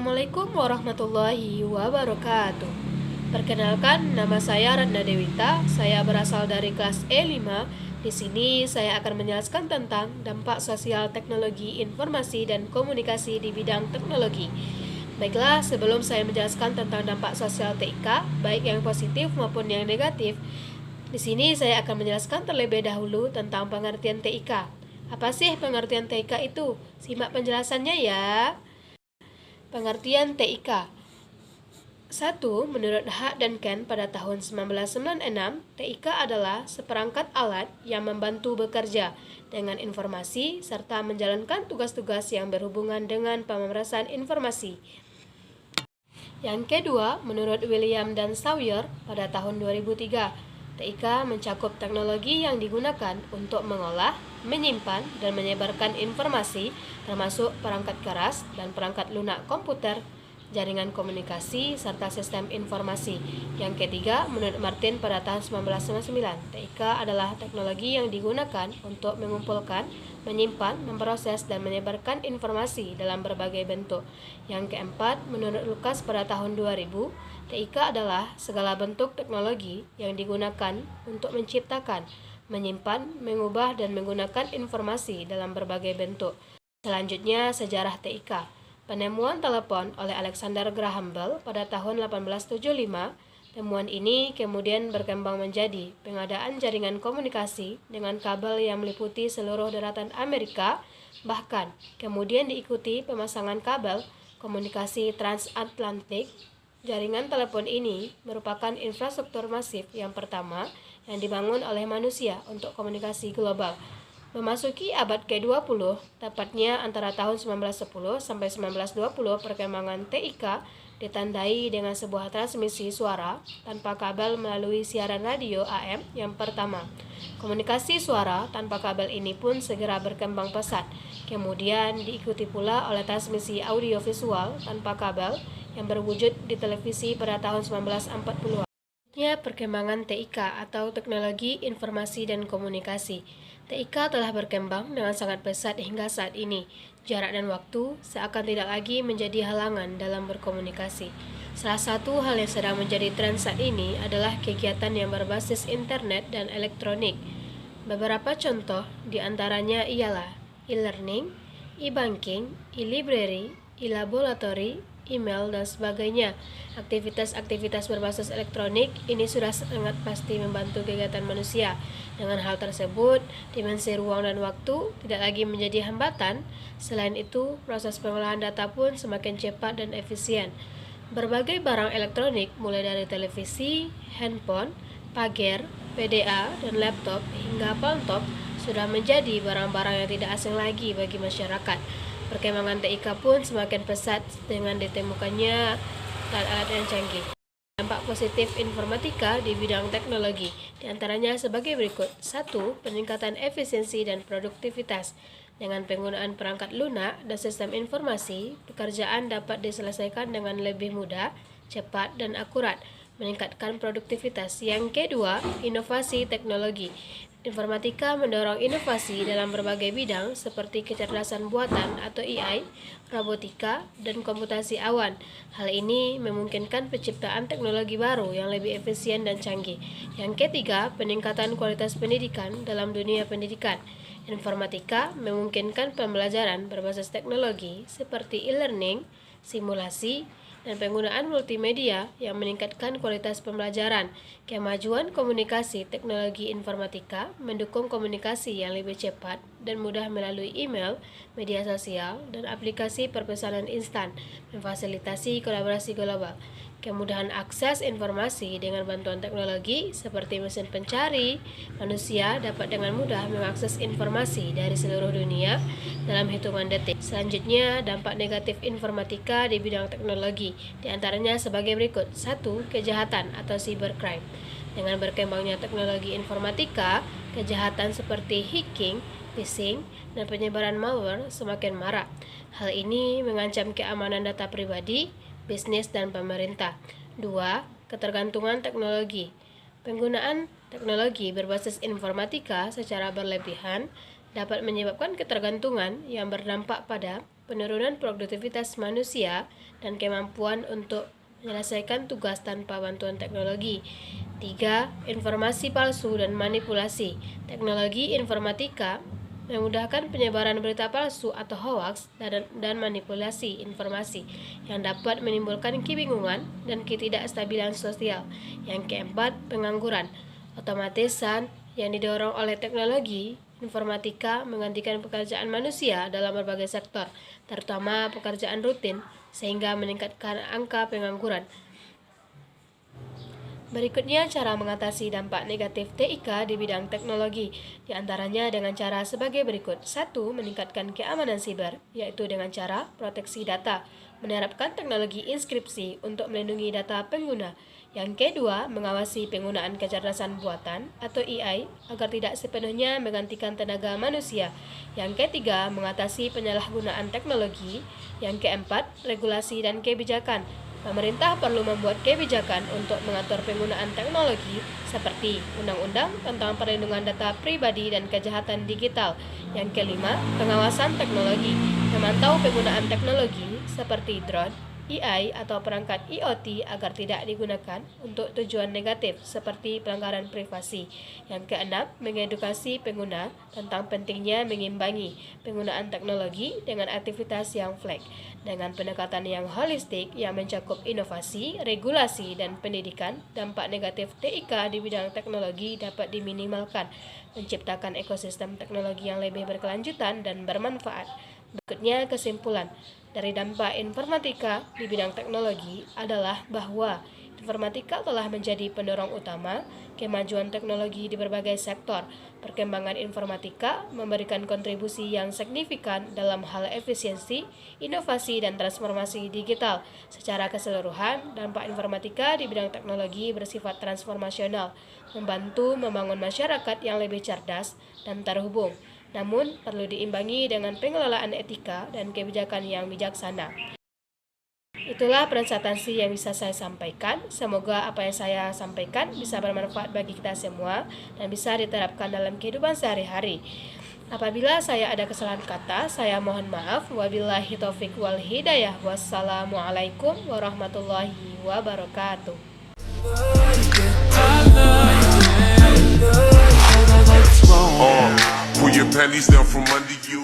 Assalamualaikum warahmatullahi wabarakatuh. Perkenalkan, nama saya Ratna Dewita. Saya berasal dari kelas E5. Di sini saya akan menjelaskan tentang dampak sosial teknologi informasi dan komunikasi di bidang teknologi. Baiklah, sebelum saya menjelaskan tentang dampak sosial TIK, baik yang positif maupun yang negatif, di sini saya akan menjelaskan terlebih dahulu tentang pengertian TIK. Apa sih pengertian TIK itu? Simak penjelasannya ya. Pengertian TIK. 1. Menurut Hart dan Ken pada tahun 1996, TIK adalah seperangkat alat yang membantu bekerja dengan informasi serta menjalankan tugas-tugas yang berhubungan dengan pemrosesan informasi. Yang kedua, menurut William dan Sawyer pada tahun 2003, TIK mencakup teknologi yang digunakan untuk mengolah, menyimpan, dan menyebarkan informasi, termasuk perangkat keras dan perangkat lunak komputer, jaringan komunikasi, serta sistem informasi. Yang ketiga, menurut Martin pada tahun 1999, TIK adalah teknologi yang digunakan untuk mengumpulkan, menyimpan, memproses, dan menyebarkan informasi dalam berbagai bentuk. Yang keempat, menurut Lucas pada tahun 2000, TIK adalah segala bentuk teknologi yang digunakan untuk menciptakan, menyimpan, mengubah, dan menggunakan informasi dalam berbagai bentuk. Selanjutnya, sejarah TIK. Penemuan telepon oleh Alexander Graham Bell pada tahun 1875. Temuan ini kemudian berkembang menjadi pengadaan jaringan komunikasi dengan kabel yang meliputi seluruh daratan Amerika, bahkan kemudian diikuti pemasangan kabel komunikasi transatlantik. Jaringan telepon ini merupakan infrastruktur masif yang pertama yang dibangun oleh manusia untuk komunikasi global. Memasuki abad ke-20, tepatnya antara tahun 1910 sampai 1920, perkembangan TIK ditandai dengan sebuah transmisi suara tanpa kabel melalui siaran radio AM yang pertama. Komunikasi suara tanpa kabel ini pun segera berkembang pesat. Kemudian diikuti pula oleh transmisi audiovisual tanpa kabel yang berwujud di televisi pada tahun 1940-an. Perkembangan TIK atau Teknologi Informasi dan Komunikasi. TIK telah berkembang dengan sangat pesat hingga saat ini. Jarak dan waktu seakan tidak lagi menjadi halangan dalam berkomunikasi. Salah satu hal yang sedang menjadi tren saat ini adalah kegiatan yang berbasis internet dan elektronik. Beberapa contoh diantaranya ialah e-learning, e-banking, e-library, e-laboratory, email, dan sebagainya. Aktivitas-aktivitas berbasis elektronik ini sudah sangat pasti membantu kegiatan manusia. Dengan hal tersebut, dimensi ruang dan waktu tidak lagi menjadi hambatan. Selain itu, proses pengolahan data pun semakin cepat dan efisien. Berbagai barang elektronik mulai dari televisi, handphone, pager, PDA, dan laptop hingga laptop sudah menjadi barang-barang yang tidak asing lagi bagi masyarakat. Perkembangan TIK pun semakin pesat dengan ditemukannya alat-alat yang canggih. Dampak positif informatika di bidang teknologi, diantaranya sebagai berikut. 1. Peningkatan efisiensi dan produktivitas. Dengan penggunaan perangkat lunak dan sistem informasi, pekerjaan dapat diselesaikan dengan lebih mudah, cepat, dan akurat, meningkatkan produktivitas. Yang kedua, inovasi teknologi. Informatika mendorong inovasi dalam berbagai bidang seperti kecerdasan buatan atau AI, robotika, dan komputasi awan. Hal ini memungkinkan penciptaan teknologi baru yang lebih efisien dan canggih. Yang ketiga, peningkatan kualitas pendidikan dalam dunia pendidikan. Informatika memungkinkan pembelajaran berbasis teknologi seperti e-learning, simulasi, dan penggunaan multimedia yang meningkatkan kualitas pembelajaran. Kemajuan komunikasi teknologi informatika mendukung komunikasi yang lebih cepat dan mudah melalui email, media sosial, dan aplikasi perpesanan instan, memfasilitasi kolaborasi global. Kemudahan akses informasi dengan bantuan teknologi seperti mesin pencari, manusia dapat dengan mudah mengakses informasi dari seluruh dunia dalam hitungan detik. Selanjutnya, dampak negatif informatika di bidang teknologi, diantaranya sebagai berikut. 1. Kejahatan atau cybercrime. Dengan berkembangnya teknologi informatika, kejahatan seperti hacking, phishing, dan penyebaran malware semakin marak. Hal ini mengancam keamanan data pribadi, bisnis, dan pemerintah. 2. Ketergantungan teknologi. Penggunaan teknologi berbasis informatika secara berlebihan dapat menyebabkan ketergantungan yang berdampak pada penurunan produktivitas manusia dan kemampuan untuk menyelesaikan tugas tanpa bantuan teknologi. 3. Informasi palsu dan manipulasi. Teknologi informatika memudahkan penyebaran berita palsu atau hoaks dan manipulasi informasi yang dapat menimbulkan kebingungan dan ketidakstabilan sosial. Yang keempat, pengangguran. Otomatisan yang didorong oleh teknologi informatika menggantikan pekerjaan manusia dalam berbagai sektor, terutama pekerjaan rutin, sehingga meningkatkan angka pengangguran. Berikutnya cara mengatasi dampak negatif TIK di bidang teknologi, di antaranya dengan cara sebagai berikut. 1. Meningkatkan keamanan siber, yaitu dengan cara proteksi data, menerapkan teknologi inskripsi untuk melindungi data pengguna. Yang kedua, mengawasi penggunaan kecerdasan buatan atau AI agar tidak sepenuhnya menggantikan tenaga manusia. Yang ketiga, mengatasi penyalahgunaan teknologi. Yang keempat, regulasi dan kebijakan. Pemerintah perlu membuat kebijakan untuk mengatur penggunaan teknologi seperti Undang-Undang tentang Perlindungan Data Pribadi dan Kejahatan Digital. Yang kelima, pengawasan teknologi. Memantau penggunaan teknologi seperti drone, AI atau perangkat IoT agar tidak digunakan untuk tujuan negatif seperti pelanggaran privasi. Yang keenam, mengedukasi pengguna tentang pentingnya mengimbangi penggunaan teknologi dengan aktivitas yang fleksibel dengan pendekatan yang holistik yang mencakup inovasi, regulasi, dan pendidikan. Dampak negatif TIK di bidang teknologi dapat diminimalkan, menciptakan ekosistem teknologi yang lebih berkelanjutan dan bermanfaat. Berikutnya kesimpulan dari dampak informatika di bidang teknologi adalah bahwa informatika telah menjadi pendorong utama kemajuan teknologi di berbagai sektor. Perkembangan informatika memberikan kontribusi yang signifikan dalam hal efisiensi, inovasi, dan transformasi digital. Secara keseluruhan, dampak informatika di bidang teknologi bersifat transformasional, membantu membangun masyarakat yang lebih cerdas dan terhubung. Namun, perlu diimbangi dengan pengelolaan etika dan kebijakan yang bijaksana. Itulah presentasi yang bisa saya sampaikan. Semoga apa yang saya sampaikan bisa bermanfaat bagi kita semua dan bisa diterapkan dalam kehidupan sehari-hari. Apabila saya ada kesalahan kata, saya mohon maaf. Wabillahi taufik wal hidayah. Wassalamualaikum warahmatullahi wabarakatuh. Pull your panties down from under you.